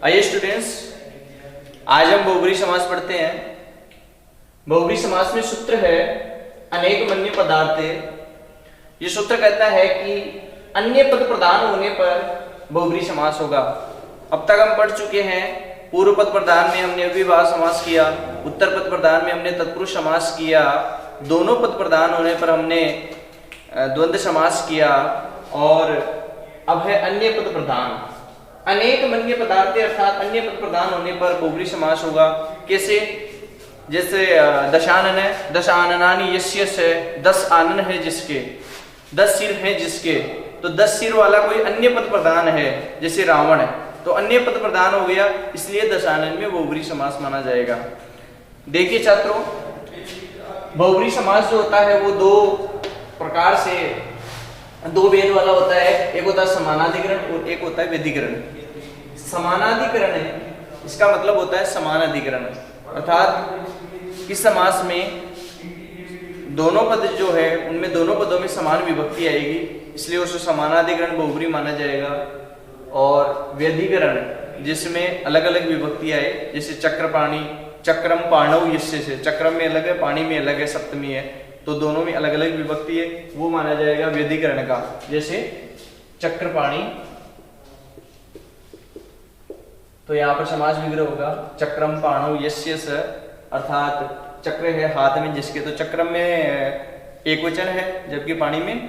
आइए स्टूडेंट्स, आज हम बहुब्री समास पढ़ते हैं। बहुब्री समास में सूत्र है अनेक मन्य पदार्थे। ये सूत्र कहता है कि अन्य पद प्रधान होने पर बहुब्री समास होगा। अब तक हम पढ़ चुके हैं, पूर्व पद प्रधान में हमने अव्ययभाव समास किया, उत्तर पद प्रधान में हमने तत्पुरुष समास किया, दोनों पद प्रधान होने पर हमने द्वंद्व समास किया, और अब है अन्य पद प्रधान। अनेक मन्य पदार्थ अर्थात अन्य पद प्रधान होने पर बहुब्री समास होगा। कैसे? जैसे दशानन है, दशाननानि यस्य से, 10 आनन है जिसके, 10 सिर है जिसके, तो 10 सिर वाला कोई अन्य पद प्रधान है, जैसे रावण है, तो अन्य पद प्रधान हो गया, इसलिए दशानन में बहुब्री समास माना जाएगा। देखिए छात्रों, बहुब्री समास जो होता है वो दो प्रकार से, दो भेद वाला होता है। एक होता है समानाधिकरण और एक होता है व्यधिकरण। समानाधिकरण है, इसका मतलब होता है समान अधिकरण, अर्थात इस समास में दोनों पद जो है उनमें दोनों पदों में समान विभक्ति आएगी, इसलिए उसे समानाधिकरण बहुब्री माना जाएगा। और व्यधिकरण जिसमें अलग अलग विभक्ति आए, जैसे चक्रपाणी, चक्रम पाणव यस्य से, चक्रम में अलग है, पाणी में अलग है, सप्तमी है, तो दोनों में अलग अलग विभक्ति है, वो माना जाएगा व्यधिकरण का। जैसे चक्रपाणी, तो यहाँ पर समास विग्रह होगा चक्रम पाणव यस्य स, अर्थात चक्र है हाथ में जिसके, तो चक्रम में एक वचन है, जबकि पाणी में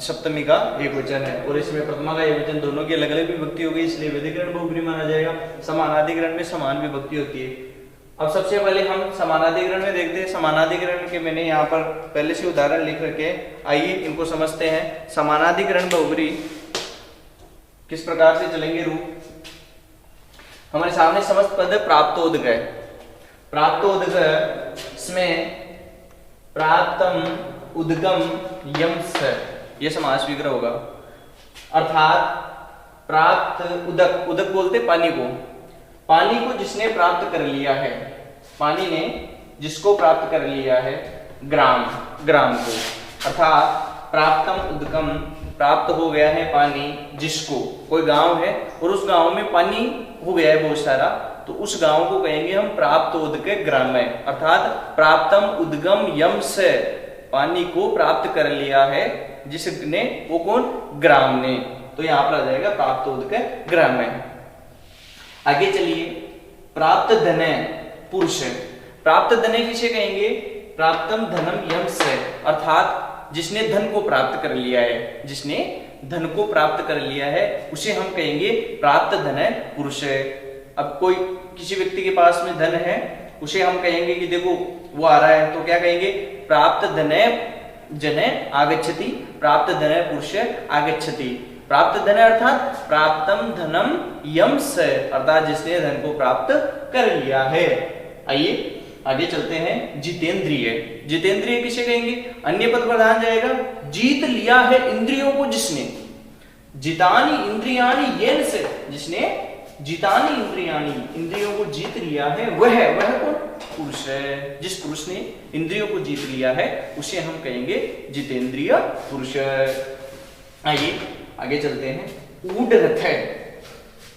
सप्तमी का एक वचन है, और इसमें प्रथमा का एक वचन, दोनों की अलग अलग विभक्ति होगी, इसलिए व्यधिकरण बहुब्री माना जाएगा। समानाधिकरण में समान विभक्ति होती है। अब सबसे पहले हम समानाधिकरण में देखते हैं। समानाधिकरण के मैंने यहाँ पर पहले से उदाहरण लिख रखे, आइए इनको समझते हैं। समानाधिकरण बहुब्री किस प्रकार से चलेंगे रूप। हमारे सामने समस्त पद है प्राप्तोदक है, प्राप्तोदक, इसमें प्राप्तम उदगम यम स, यह समास विग्रह होगा, अर्थात प्राप्त उदक, उदक बोलते पानी को, पानी को जिसने प्राप्त कर लिया है, पानी ने जिसको प्राप्त कर लिया है, ग्राम, ग्राम को, अर्थात प्राप्तम उदकम, प्राप्त हो गया है पानी जिसको, कोई गांव है और उस गांव में पानी हो गया है बहुत सारा, तो उस गांव को कहेंगे हम प्राप्त उदके ग्राम में, अर्थात प्राप्तम उदगम यम से, पानी को प्राप्त कर लिया है जिसने, वो कौन? ग्राम ने, तो यहां पर आ जाएगा प्राप्त उदके ग्राम में। आगे चलिए, प्राप्त धने पुरुष, प्राप्त धने किसे कहेंगे? प्राप्तम धनम यम से, अर्थात जिसने धन को प्राप्त कर लिया है, जिसने धन को प्राप्त कर लिया है उसे हम कहेंगे प्राप्त धने पुरुष। अब कोई किसी व्यक्ति के पास में धन है, उसे हम कहेंगे कि देखो वो आ रहा है, तो क्या कहेंगे? प्राप्त धने जने आगच्छति, प्राप्त धने पुरुष आगच्छति। प्राप्त धन अर्थात प्राप्तम धनम यम से, अर्थात जिसने धन को प्राप्त कर लिया है। आइए आगे चलते हैं। जितेंद्रिय, जितेंद्रिय किसे कहेंगे? अन्य पद प्रधान जाएगा, जीत लिया है इंद्रियों को जिसने, जितानी इंद्रियानी येन से, जिसने जितानी इंद्रियानी, इंद्रियों को जीत लिया है, वह कौन? पुरुष है। जिस पुरुष ने इंद्रियों को जीत लिया है उसे हम कहेंगे जितेंद्रिय पुरुष। आइए आगे चलते हैं। ऊढ़ रथ है,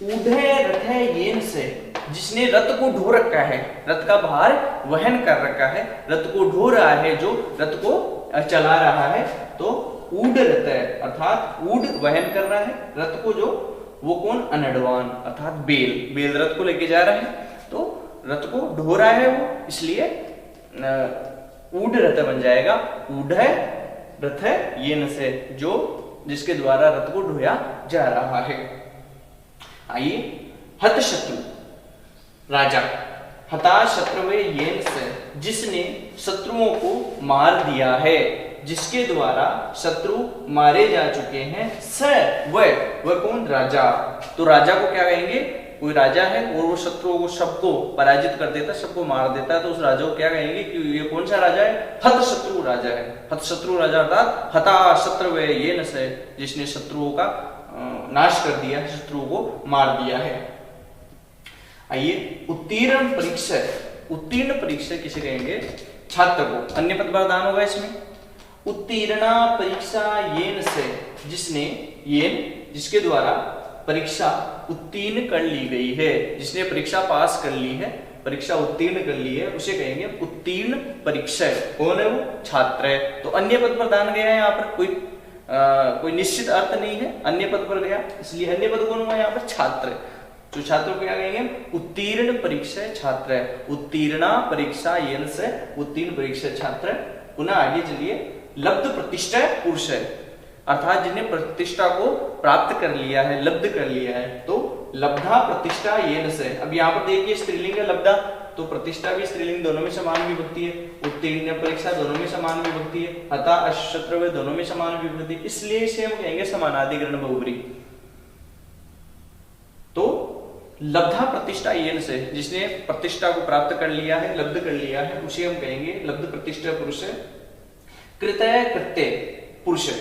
ऊढ़े रथ है येन से, जिसने रथ को ढो रखा है, रथ का भार वहन कर रखा है, रथ को ढो रहा है, जो रथ को चला रहा है, तो ऊढ़ रथ है, अर्थात ऊढ़ वहन कर रहा है रथ को, जो वो कौन? अनडवान, अर्थात बेल, बेल रथ को लेके जा रहा है, तो रथ को ढो रहा है वो, इसलिए ऊढ़ रथ बन जाएगा। ऊढ़ रथ है येन से, जो जिसके द्वारा रथ को ढोया जा रहा है। आइए, हत शत्रु राजा, हता शत्रु येन से, जिसने शत्रुओं को मार दिया है, जिसके द्वारा शत्रु मारे जा चुके हैं, स वह कौन? राजा। तो राजा को क्या कहेंगे? कोई राजा है और वो शत्रुओं को सबको पराजित कर देता है, सबको मार देता है, तो उस राजा को क्या कहेंगे कि ये कौन सा राजा है? हत शत्रु राजा है। हत शत्रु राजा अर्थात हता शत्रु येन से, जिसने शत्रुओं का नाश कर दिया, शत्रुओं को मार दिया है। आइए, उत्तीर्ण परीक्षा, उत्तीर्ण परीक्षा किसे कहेंगे? छात्र को, अन्य पद प्रधान होगा इसमें। उत्तीर्णा परीक्षा येन से, जिसने, येन जिसके द्वारा परीक्षा उत्तीर्ण कर ली गई है, जिसने परीक्षा पास कर ली है, परीक्षा उत्तीर्ण कर ली है, उसे कहेंगे उत्तीर्ण परीक्षय। कौन है वो? छात्र है। तो अन्य पद पर दान गया है, यहाँ पर कोई निश्चित अर्थ नहीं है, अन्य पद पर गया, इसलिए अन्य पद कौन हुआ यहाँ पर? छात्र। तो छात्रों को क्या कहेंगे? उत्तीर्ण परीक्षा छात्र है। उत्तीर्णा परीक्षा येन से उत्तीर्ण परीक्षा छात्र। पुनः आगे चलिए, लब्ध प्रतिष्ठा पुरुष है, अर्थात जिन्हें प्रतिष्ठा को प्राप्त कर लिया है, लब्ध कर लिया है। तो लब्धा प्रतिष्ठा येन से। अब यहाँ पर देखिए स्त्रीलिंग है लब्धा, तो प्रतिष्ठा भी स्त्रीलिंग, दोनों में समान विभक्ति है। उत्तीर्ण परीक्षा दोनों में समान विभक्ति है। हता अशत्रव दोनों में समान विभक्ति, इसलिए इसे हम कहेंगे समानाधिकरण बहुब्री। तो लब्धा प्रतिष्ठा येन से, जिसने प्रतिष्ठा को प्राप्त कर लिया है, लब्ध कर लिया है, उसे हम कहेंगे लब्ध प्रतिष्ठा पुरुष है। कृतय कृत्य पुरुष है।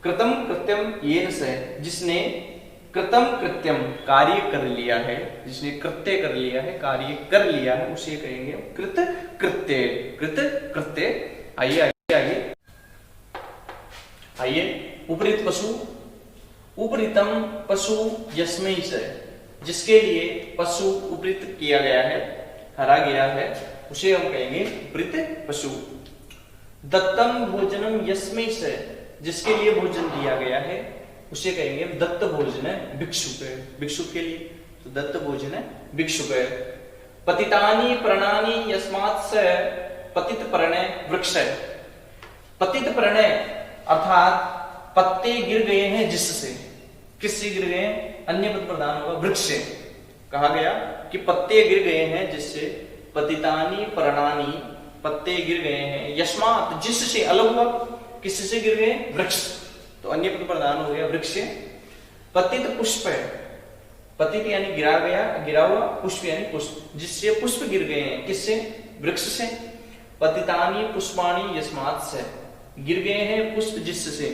कृतम कृत्यम येन से, जिसने कृतम कृत्यम कार्य कर लिया है, जिसने कृत्य कर लिया है, कार्य कर लिया है, उसे कहेंगे कृत कृत्य। कृत कृत्य। आइए आइए आइए आइए, उपरीत पशु। उपरीतम पशु यस्मै से, जिसके लिए पशु उपरीत किया गया है, हरा गया है, उसे हम कहेंगे उपरीत पशु। दत्तम भोजनम यस्मै से, जिसके लिए भोजन दिया गया है, उसे कहेंगे दत्त भोजन है भिक्षुक है, भिक्षुक के लिए। तो दत्त भोजन है भिक्षुक है। पतितानि प्रणानि यस्मात् से, पतित प्रणय वृक्ष है। पतित प्रणय अर्थात पत्ते गिर गए हैं जिससे, किससे गिर गए हैं? अन्य पद प्रदान होगा वृक्ष से। कहा गया कि पत्ते गिर गए हैं जिससे, पतितानि प्रणानि, पत्ते गिर गए हैं, यस्मात् जिससे, अलग हुआ, किससे गिर गए? वृक्ष। तो अन्य पद प्रदान हो गया वृक्ष से। पतित पुष्प है, पतित यानी गिरा गया, गिरा हुआ, पुष्प यानी पुष्प, जिससे पुष्प गिर गए हैं, किससे? वृक्ष से। पतितानि पुष्पाणि यस्मात् से, गिर गए हैं पुष्प जिससे।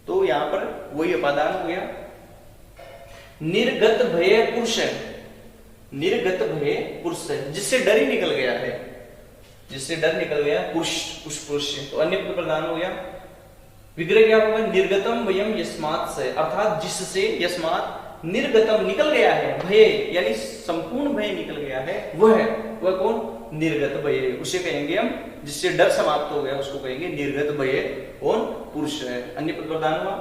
तो यहां पर वही अपादान हो गया। निर्गत भय पुरुष है। निर्गत भय पुरुष है, जिससे डर ही निकल गया है, जिससे डर निकल गया पुरुष, उस पुरुष से। तो अन्य पद प्रदान हो गया। विग्रह क्या होगा? निर्गतम भयम यस्मात् से, अर्थात जिससे, यस्मात् निर्गतम निकल गया है, भय यानी संपूर्ण भय निकल गया है, वह कौन? निर्गत भय, उसे कहेंगे हम, जिससे डर समाप्त हो गया, उसको कहेंगे निर्गत भय। कौन? पुरुष है। अन्य पद प्रदान हुआ।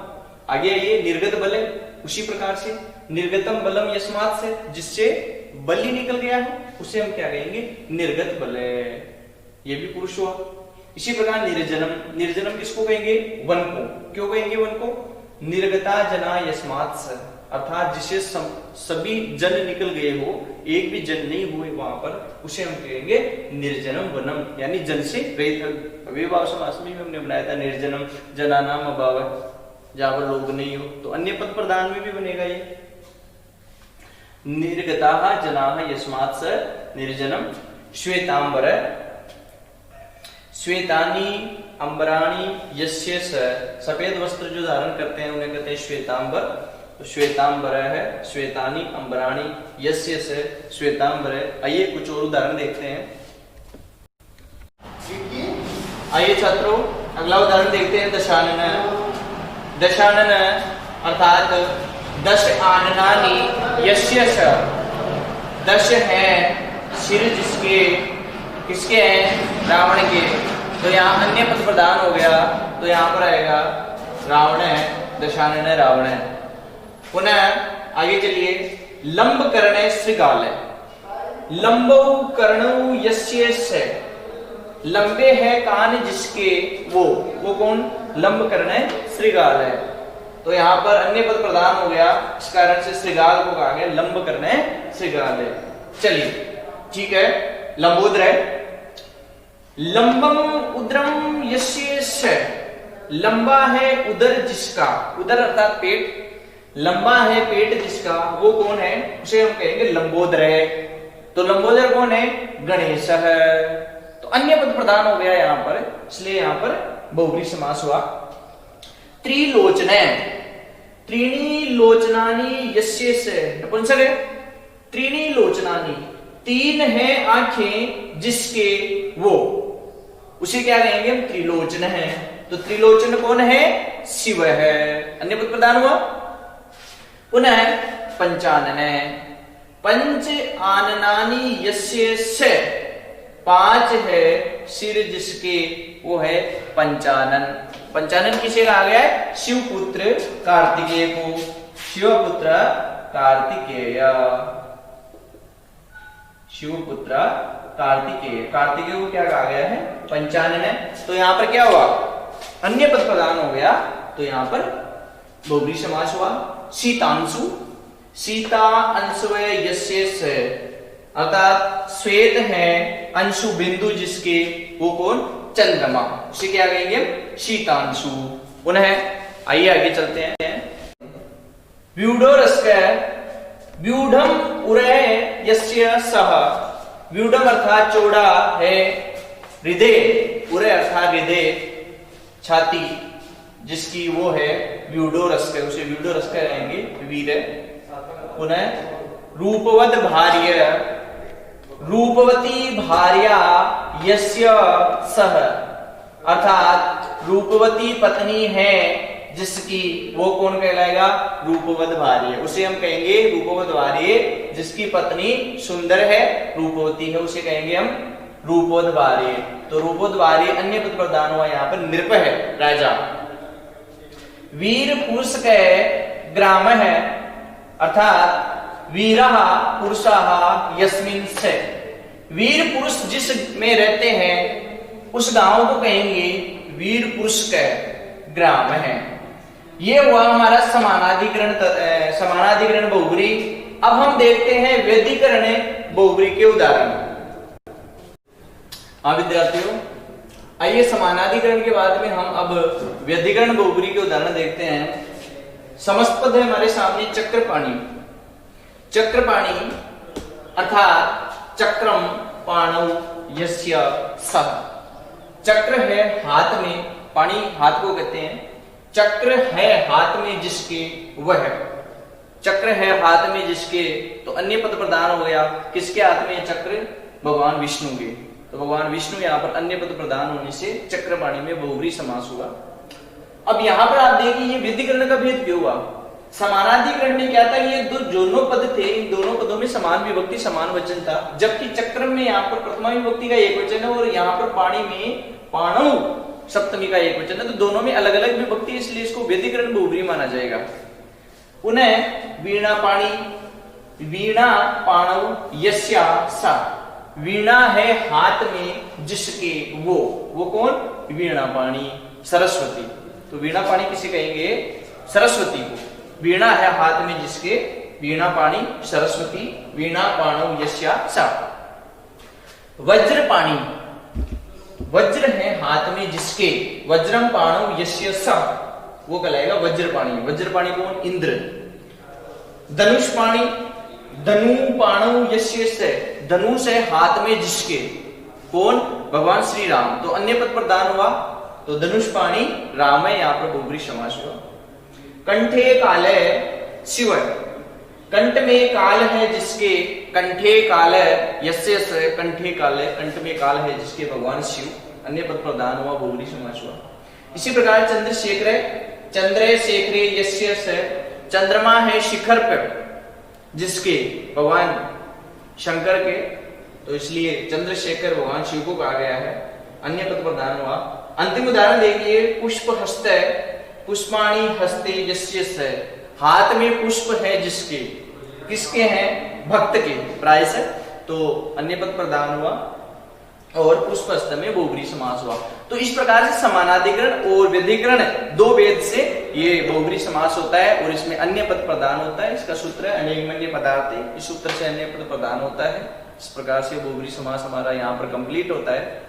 आगे आइए, निर्गत बल है, उसी प्रकार से निर्गतम बलम यस्मात् से, जिससे बल ही निकल गया है, उसे हम क्या कहेंगे? निर्गत बल। ये भी पुरुष हुआ। इसी प्रकार निर्जनम, निर्जनम किसको कहेंगे? वन को। क्यों कहेंगे वन को? निर्गता जना यस्मात् से, अर्थात जिसे सभी जन निकल गए हो, एक भी जन नहीं हुए वहां पर, उसे हम कहेंगे निर्जनम वनम, यानी जन से रहित। अविभाव समास में हमने बनाया था निर्जनम जनानाम अभाव, जहां पर लोग नहीं हो। तो अन्य पद प्रदान में भी बनेगा ये। निर्गता जनाः यस्मात् से निर्जनम। श्वेतांबर, श्वेतानी अंबराणी यस्य से, सफेद वस्त्र जो धारण करते हैं उन्हें कहते हैं श्वेतांबर। तो श्वेतांबर है, श्वेतानी अंबराणी यस्य से श्वेतांबर है। आइए कुछ और उदाहरण देखते हैं। आइए छात्रों, अगला उदाहरण देखते हैं। दशानन। दशानन अर्थात दश आननानि यस्य से, दश है सिर जिसके, किसके हैं? रावण के। तो यहाँ अन्य पद प्रदान हो गया, तो यहाँ पर आएगा रावण है, दशानन है, रावण है। पुनः आगे चलिए, लंब कर्ण श्रृगाल है। लंबौ कर्णौ यस्य से, लंबे है कान जिसके, वो कौन? लंब कर्ण श्रृगाल है। तो यहाँ पर अन्य पद प्रदान हो गया, इस कारण से श्रृगाल को कहा गया लंब कर्ण श्रृगाल है। चलिए ठीक है, लंबोदर है। लंबम उदरम यस्य से, लंबा है उदर जिसका, उदर अर्थात पेट, लंबा है पेट जिसका, वो कौन है? उसे हम कहेंगे लंबोदर है। तो लंबोदर कौन है? गणेश है। तो अन्य पद प्रदान हो गया यहाँ पर, इसलिए यहाँ पर बहुव्रीहि समास हुआ। त्रिलोचने, त्रीणी लोचनानि यस्य से, नपुंसक है। त्रीणी लोचनानि, तीन है आंखें जिसके, वो, उसे क्या कहेंगे हम? त्रिलोचन है। तो त्रिलोचन कौन है? शिव है। अन्य पद प्रदान हुआ। पुनः पंचानन, पंच आननानी यस्य से, पांच है सिर जिसके, वो है पंचानन। पंचानन किसे कहा गया है? शिवपुत्र कार्तिकेय को, शिवपुत्र कार्तिकेय, शिवपुत्र कार्तिकेय, कार्तिकेय को क्या कहा गया है? पंचानन है। तो यहां पर क्या हुआ? अन्य पद प्रदान हो गया, तो यहां पर बहुब्रीहि समास हुआ। शीतांशु, सीता अंशवय यस्य से, अर्थात श्वेत है अंशु बिंदु जिसके, वो कौन? चंद्रमा, उसे क्या कहेंगे? शीतांशु। पुनः आइए आगे चलते हैं। व्यूढ़ोरस्क, व्यूढ़म उरय यस्य सह, व्यूढ़म अर्थात चौड़ा है, हृदय, उरय अर्थात हृदय, छाती जिसकी, वो है व्यूढ़ोरस्क, उसे व्यूढ़ोरस्क कहेंगे, वीर। पुनः रूपवद भार्य, रूपवती भार्या यस्य सह, अर्थात रूपवती पत्नी है जिसकी, वो कौन कहलाएगा? रूपवद भार्य, उसे हम कहेंगे रूपवद भार्य, जिसकी पत्नी सुंदर है, रूपवती है, उसे कहेंगे हम रूपवद भार्य। तो रूपवद भार्य अन्य पद प्रदान हुआ यहाँ पर नृप है, राजा। वीर पुरुष के ग्राम है, अर्थात वीरः पुरुषः यस्मिन् से, वीर पुरुष जिस में रहते हैं उस गांव को कहेंगे वीर पुरुष का ग्राम है। ये हुआ हमारा समानाधिकरण, समानाधिकरण बहुब्रीहि। अब हम देखते हैं व्यधिकरण बहुब्रीहि के उदाहरण। हाँ विद्यार्थियों, आइए समानाधिकरण के बाद में हम अब व्यधिकरण बहुब्रीहि के उदाहरण देखते हैं। समस्त पद है हमारे सामने चक्रपाणी, चक्रपाणी अर्थात चक्रम पाणौ यस्य सः, चक्र है हाथ में, पाणी हाथ को कहते हैं, चक्र है हाथ में जिसके, वह, चक्र है हाथ में जिसके, तो अन्य पद प्रदान हो गया। किसके हाथ में चक्र? भगवान विष्णु के। तो भगवान विष्णु यहाँ पर अन्य पद प्रदान होने से चक्रपाणी में बहुब्रीहि समास हुआ। अब यहाँ पर आप देखिए ये व्यधिकरण का भेद क्यों हुआ? समानाधिकरण में क्या था? ये दो दोनों पद थे, इन दोनों पदों में समान विभक्ति समान वचन था, जबकि चक्र में यहाँ पर प्रथमा विभक्ति का एक वचन है और यहाँ पर पाणी में पाणौ सप्तमी का एक वचन है, तो दोनों में अलग अलग विभक्ति, इसलिए इसको व्यधिकरण बहुब्रीहि माना जाएगा। पुनः वीणा पाणी, वीणा पाणौ यस्या सा, वीणा है हाथ में जिसके, वो कौन? वीणा पाणी, सरस्वती। तो वीणा पाणी किसे कहेंगे? सरस्वती को। वीणा है हाथ में जिसके, वीणा पाणी सरस्वती, वीणा पाणौ यस्या सा। वज्र पाणी, वज्र है हाथ में जिसके, वज्रम पाणौ यस्य सा, वो कहलाएगा वज्रपाणी। वज्रपाणी कौन? इंद्र। धनुष पाणी, धनु पाणौ यस्य से, धनुष है हाथ में जिसके, कौन? भगवान श्री राम। तो अन्य पद प्रदान हुआ, तो धनुष पाणी राम है, यहाँ पर बहुब्रीहि समास हुआ। कंठे काले शिव, कंठ में काल है जिसके, कंठे काल यस्य से, कंठे काल, कंठ में काल है जिसके, भगवान शिव, अन्य पद प्रदान हुआ, बहुब्रीहि समास हुआ। इसी प्रकार चंद्रशेखर, चंद्रशेखरे यस्य से, चंद्रमा है शिखर पर जिसके, भगवान शंकर के, तो इसलिए चंद्रशेखर भगवान शिव को कहा गया है, अन्य पद प्रदान हुआ। अंतिम उदाहरण देखिए, पुष्प हस्त, पुष्पाणि हस्ते यस्य से, हाथ में पुष्प है जिसके, किसके हैं? भक्त के, प्राय से, तो अन्य पद प्रदान हुआ और पुष्प हस्त में बहुब्रीहि समास हुआ। तो इस प्रकार से समानाधिकरण और व्यधिकरण दो भेद से ये बहुब्रीहि समास होता है और इसमें अन्य पद प्रदान होता है। इसका सूत्र है अनेकमन्य पदार्थे, इस सूत्र से अन्य पद प्रदान होता है। इस प्रकार से बहुब्रीहि समास हमारा यहाँ पर कंप्लीट होता है।